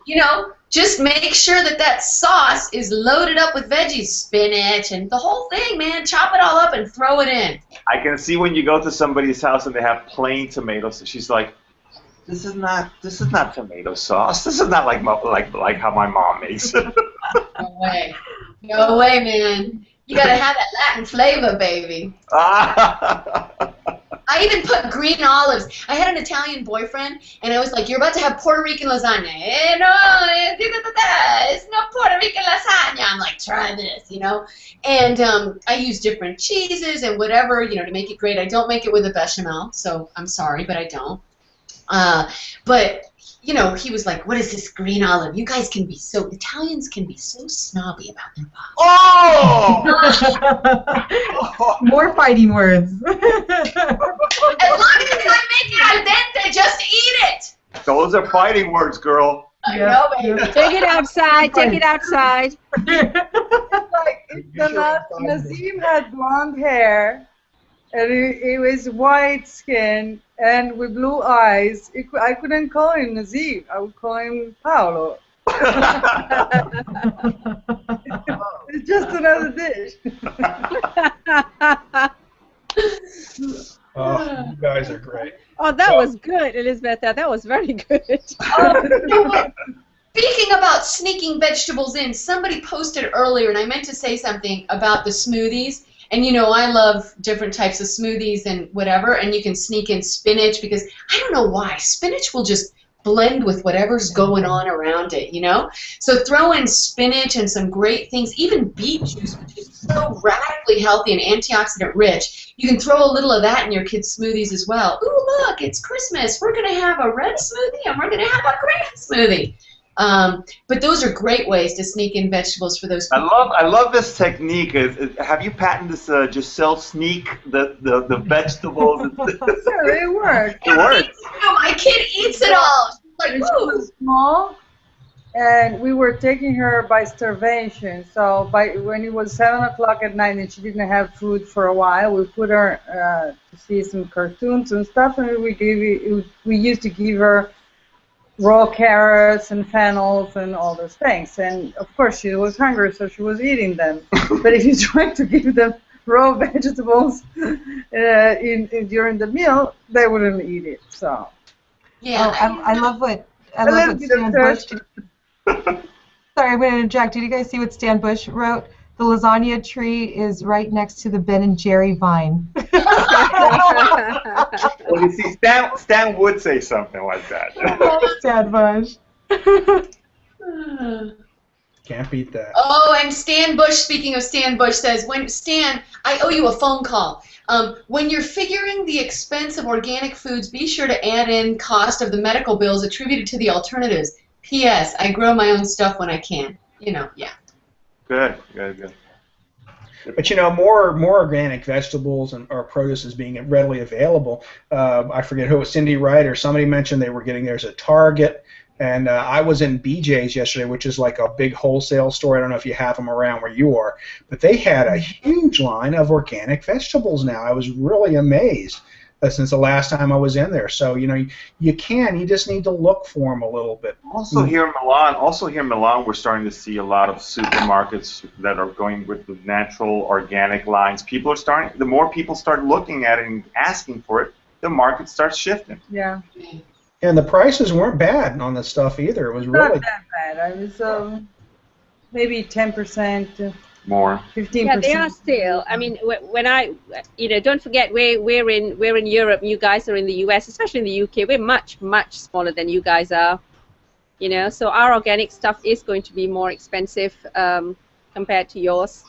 you know, just make sure that sauce is loaded up with veggies, spinach, and the whole thing, man. Chop it all up and throw it in. I can see when you go to somebody's house and they have plain tomatoes, she's like, This is not tomato sauce. This is not like how my mom makes it. No way. No way, man. You gotta have that Latin flavor, baby. I even put green olives. I had an Italian boyfriend, and I was like, "You're about to have Puerto Rican lasagna." No, it's no Puerto Rican lasagna. I'm like, "Try this," you know. And I use different cheeses and whatever, you know, to make it great. I don't make it with a bechamel, so I'm sorry, but I don't. But you know, he was like, "What is this green olive? You guys can be so Italians can be so snobby about their pasta." Oh! More fighting words. As long as I make it al dente, just eat it. Those are fighting words, girl. I know, baby. Take it outside. Take it outside. Like Nazim had blonde hair, and he was white skin and with blue eyes. I couldn't call him Nazim. I would call him Paolo. It's just another dish. Oh, you guys are great. Oh, that was good, Elisabetta. That was very good. Speaking about sneaking vegetables in, somebody posted earlier, and I meant to say something about the smoothies. And you know, I love different types of smoothies and whatever, and you can sneak in spinach because I don't know why. Spinach will just blend with whatever's going on around it, you know? So throw in spinach and some great things, even beet juice, which is so radically healthy and antioxidant rich. You can throw a little of that in your kids' smoothies as well. Ooh, look, it's Christmas. We're going to have a red smoothie and we're going to have a green smoothie. But those are great ways to sneak in vegetables for those people. I love this technique. Have you patented this Giselle sneak the vegetables? Yeah, it worked. It works. My kid eats it all. Like, She woo. was small, and we were taking her by starvation. So when it was 7 o'clock at night and she didn't have food for a while, we put her to see some cartoons and stuff, and we used to give her raw carrots and fennels and all those things. And of course she was hungry, so she was eating them. But if you try to give them raw vegetables during the meal, they wouldn't eat it. So Yeah. I love what little bit of Stan Bush. thirst. Sorry, I'm going to interject. Did you guys see what Stan Bush wrote? The lasagna tree is right next to the Ben and Jerry vine. Well, you see, Stan would say something like that. Stan Bush. Can't beat that. Oh, and Stan Bush, speaking of Stan Bush, says, Stan, I owe you a phone call. When you're figuring the expense of organic foods, be sure to add in cost of the medical bills attributed to the alternatives. P.S. I grow my own stuff when I can. You know, yeah. Good. But you know, more organic vegetables or produce is being readily available. I forget who it was, Cindy Wright or somebody mentioned they were getting theirs at Target. And I was in BJ's yesterday, which is like a big wholesale store. I don't know if you have them around where you are, but they had a huge line of organic vegetables now. I was really amazed since the last time I was in there. So you know, you just need to look for them a little bit. Also here in Milan, we're starting to see a lot of supermarkets that are going with the natural organic lines. The more people start looking at it and asking for it, the market starts shifting. Yeah. And the prices weren't bad on this stuff either. It was really Not that bad. I was maybe 10%, More. 15%. Yeah, they are still. I mean, when don't forget we're in Europe. You guys are in the US, especially in the UK. We're much smaller than you guys are. You know, so our organic stuff is going to be more expensive compared to yours.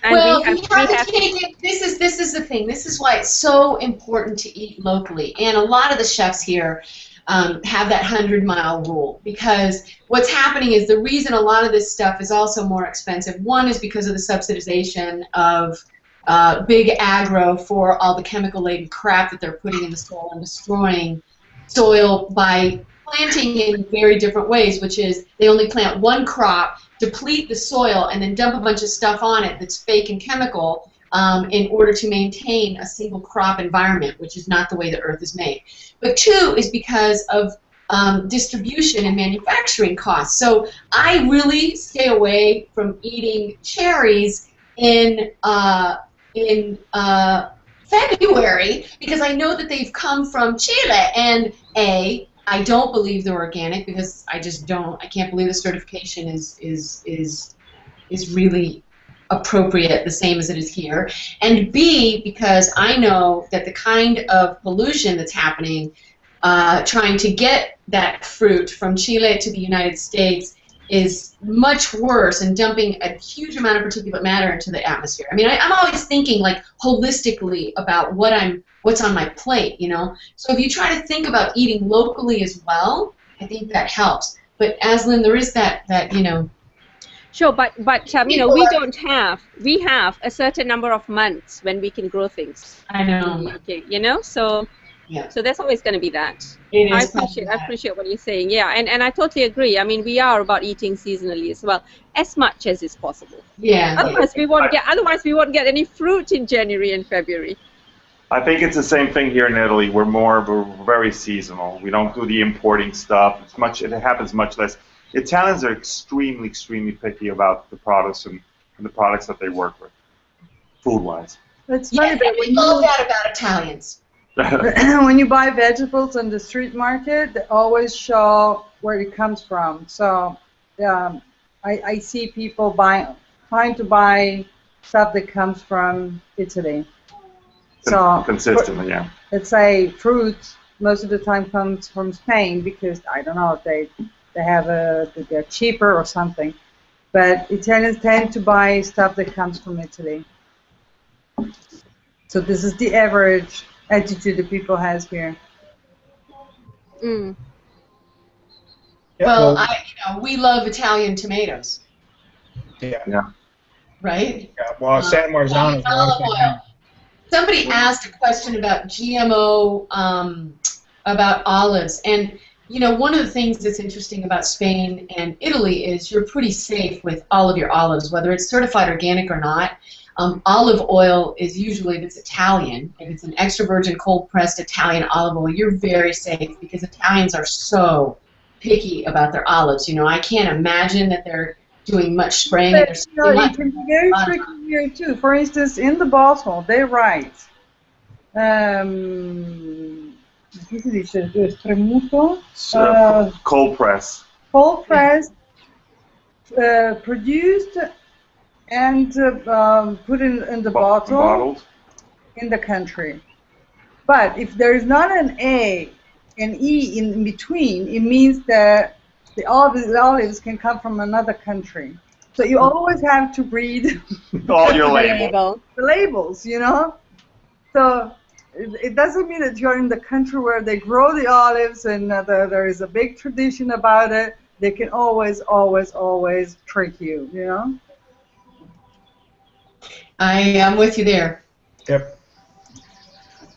And Well, we have to take it. This is the thing. This is why it's so important to eat locally. And a lot of the chefs here have that 100-mile rule, because what's happening is the reason a lot of this stuff is also more expensive. One is because of the subsidization of big agro for all the chemical-laden crap that they're putting in the soil and destroying soil by planting in very different ways, which is they only plant one crop, deplete the soil, and then dump a bunch of stuff on it that's fake and chemical in order to maintain a single crop environment, which is not the way the earth is made. But two is because of distribution and manufacturing costs. So I really stay away from eating cherries in February, because I know that they've come from Chile, and I don't believe they're organic, because I just don't. I can't believe the certification is is really appropriate, the same as it is here, and B, because I know that the kind of pollution that's happening trying to get that fruit from Chile to the United States is much worse and dumping a huge amount of particulate matter into the atmosphere. I mean, I'm always thinking like holistically about what's on my plate, you know. So if you try to think about eating locally as well, I think that helps. But Azlin, there is that you know. Sure, but you know, we have a certain number of months when we can grow things. I know. Okay, you know, so yeah. So there's always going to be that. I appreciate what you're saying. Yeah, and I totally agree. I mean, we are about eating seasonally as well, as much as is possible. Yeah. Otherwise, we won't get any fruit in January and February. I think it's the same thing here in Italy. We're very seasonal. We don't do the importing stuff. It happens much less. Italians are extremely picky about the products and the products that they work with, food-wise. It's funny, but we know that about Italians. When you buy vegetables on the street market, they always show where it comes from. So I see people trying to buy stuff that comes from Italy. So consistently, yeah. Let's say fruit most of the time comes from Spain because I don't know if they're cheaper or something. But Italians tend to buy stuff that comes from Italy. So this is the average attitude that people has here. Mm. Well, we love Italian tomatoes. Yeah. Right? Yeah. Well, San Marzano is olive oil. Somebody asked a question about GMO, about olives, and you know, one of the things that's interesting about Spain and Italy is you're pretty safe with all of your olives, whether it's certified organic or not. Olive oil is usually, if it's Italian, if it's an extra virgin cold-pressed Italian olive oil, you're very safe because Italians are so picky about their olives. You know, I can't imagine that they're doing much spraying. But, you can be very tricky here too. For instance, in the bottle, they write, cold press. Cold pressed, produced, and put in the bottle bottled in the country. But if there is not an A and E in between, it means that the olives can come from another country. So you always have to read all your labels. The labels, you know. So it doesn't mean that you're in the country where they grow the olives and there is a big tradition about it. They can always trick you, you know. I am with you there. Yep.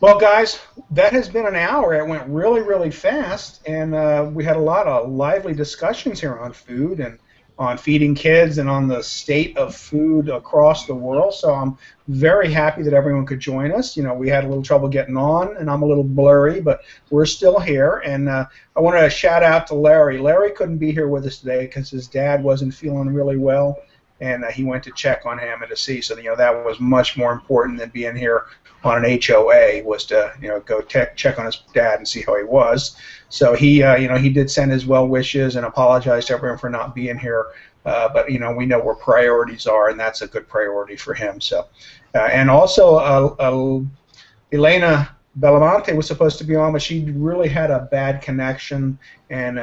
Well, guys, that has been an hour. It went really fast, and we had a lot of lively discussions here on food and on feeding kids and on the state of food across the world. So I'm very happy that everyone could join us. You know, we had a little trouble getting on, and I'm a little blurry, but we're still here. And I wanted to shout out to Larry. Larry couldn't be here with us today because his dad wasn't feeling really well, and he went to check on him and to see. So, you know, that was much more important than being here on an HOA, was to, you know, go check on his dad and see how he was. So he, you know, he did send his well wishes and apologize to everyone for not being here. But, you know, we know where priorities are, and that's a good priority for him. So, and also Elena Bellometti was supposed to be on, but she really had a bad connection, and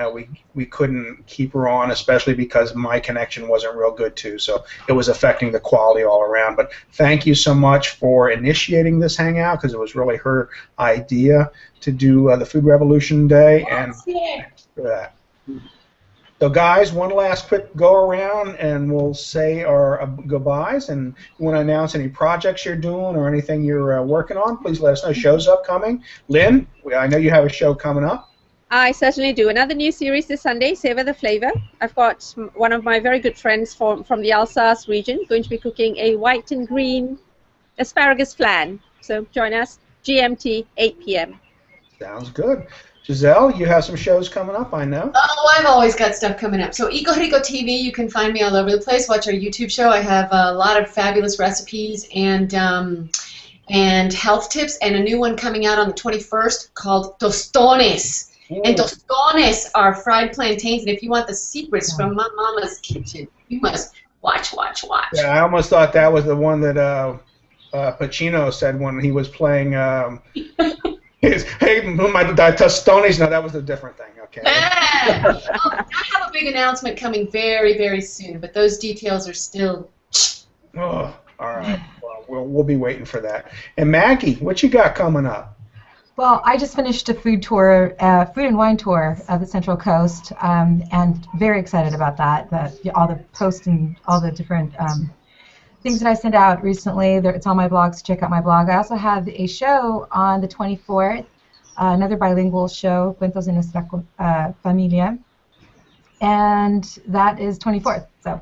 we couldn't keep her on, especially because my connection wasn't real good too. So it was affecting the quality all around. But thank you so much for initiating this hangout, because it was really her idea to do the Food Revolution Day, and thanks for that. So guys, one last quick go around and we'll say our goodbyes, and you want to announce any projects you're doing or anything you're working on, please let us know. Shows upcoming. Lynn, I know you have a show coming up. I certainly do. Another new series this Sunday, Savor the Flavor. I've got one of my very good friends from the Alsace region going to be cooking a white and green asparagus flan. So join us, GMT, 8 p.m. Sounds good. Giselle, you have some shows coming up, I know. Oh, I've always got stuff coming up. So EcoRicoTV, you can find me all over the place. Watch our YouTube show. I have a lot of fabulous recipes and health tips, and a new one coming out on the 21st called Tostones. Ooh. And tostones are fried plantains, and if you want the secrets from my mama's kitchen, you must Watch, watch, watch. Yeah, I almost thought that was the one that Pacino said when he was playing. Hey, my Tostones. No, that was a different thing. Okay. I have a big announcement coming very, very soon, but those details are still. Oh, all right. Well, we'll be waiting for that. And Maggie, what you got coming up? Well, I just finished a food tour, food and wine tour of the Central Coast, and very excited about that. All the posts and all the different things that I sent out recently. It's on my blog, so check out my blog. I also have a show on the 24th, another bilingual show, Cuentos de Nuestra Familia, and that is 24th. So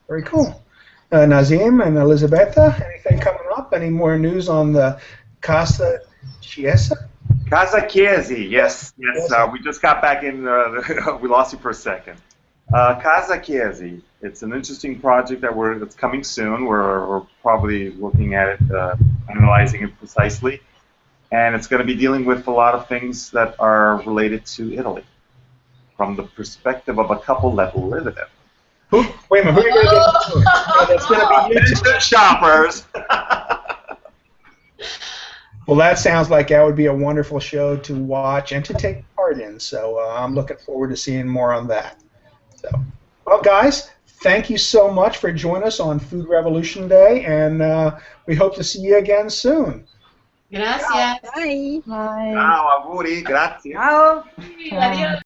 very cool. Nazim and Elisabetta, anything coming up? Any more news on the Casa Chiesi? Casa Chiesi, yes. We just got back in. We lost you for a second. Casa Chiesi. It's an interesting project that's coming soon. We're probably looking at it, analyzing it precisely, and it's going to be dealing with a lot of things that are related to Italy, from the perspective of a couple that live in it. Wait a minute, who are you going to get to? That's going to be YouTube shoppers. Well, that sounds like that would be a wonderful show to watch and to take part in. So I'm looking forward to seeing more on that. So, well, guys, thank you so much for joining us on Food Revolution Day, and we hope to see you again soon. Gracias. Bye. bye. Ciao, auguri, grazie. Ciao. Adios.